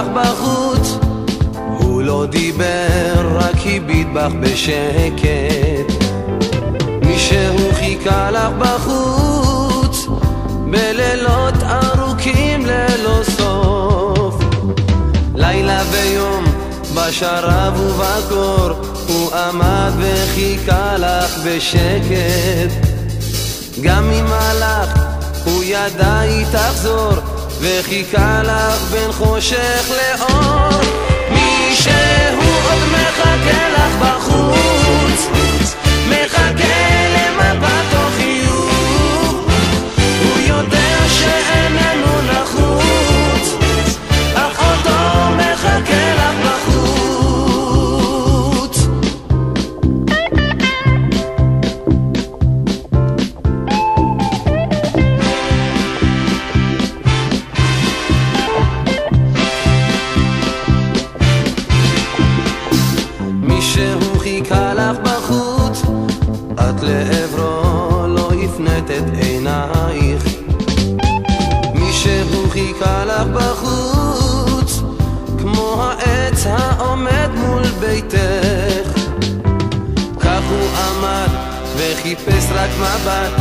לך בחוץ, הוא לא דיבר, רק הביט בך בשקט. מישהו חיכה לך בחוץ, בלילות ארוכים ללא סוף. לילה ויום, בשרב ובקור, הוא עמד וחיכה לך בשקט. גם אם הלך, הוא ידע היא תחזור, וחיכה לך בין חושך לאור. מישהו עוד מחכה לך בחוץ, מחכה למבט או חיוך. הוא יודע שאיננו נחוץ, אך אותו מחכה לך בחוץ. מישהו חיכה לך בחוץ, את לעברו לא הפנית את עינייך. מישהו חיכה לך בחוץ, כמו העץ העומד מול ביתך. כך הוא עמד וחיפש רק מבט,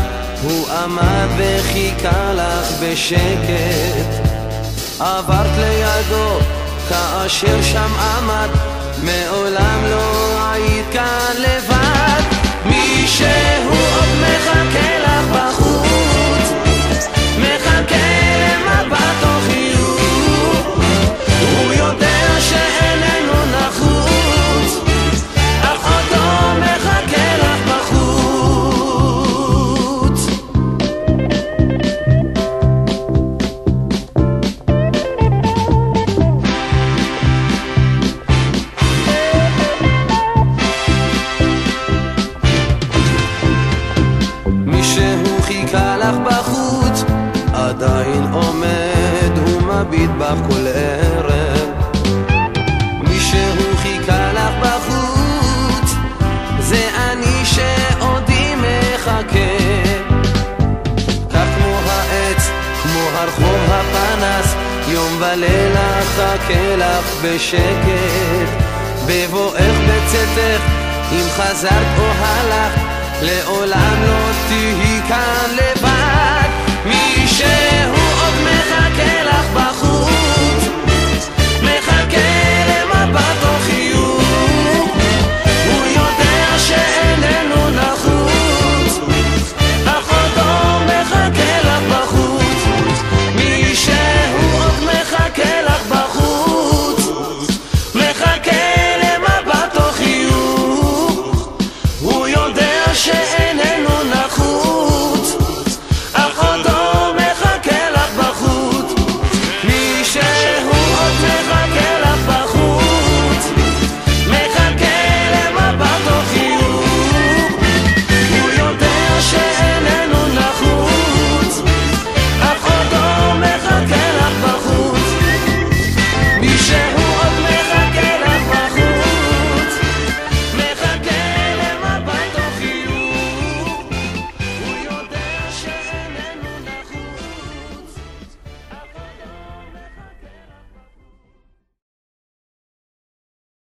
הוא עמד וחיכה לך בשקט. עברת לידו כאשר שם עמד, מעולם לא היית כאן לבד. מישהו עוד מחכה לך בחוץ, מחכה למבט או חיוך. הוא יודע שאיננו נחוץ, אך אותו מחכה לך בחוץ. מישהו חיכה לך בחוץ, עדיין עומד ומביט בך כל ערב. מישהו חיכה לך בחוץ, זה אני שעודי מחכה. כך כמו העץ, כמו הרחוב הפנס, יום ולילה חכה לך בשקט. בבואך בצאתך, אם חזרת או הלכת, לעולם לא תהי כאן לבד. מישהו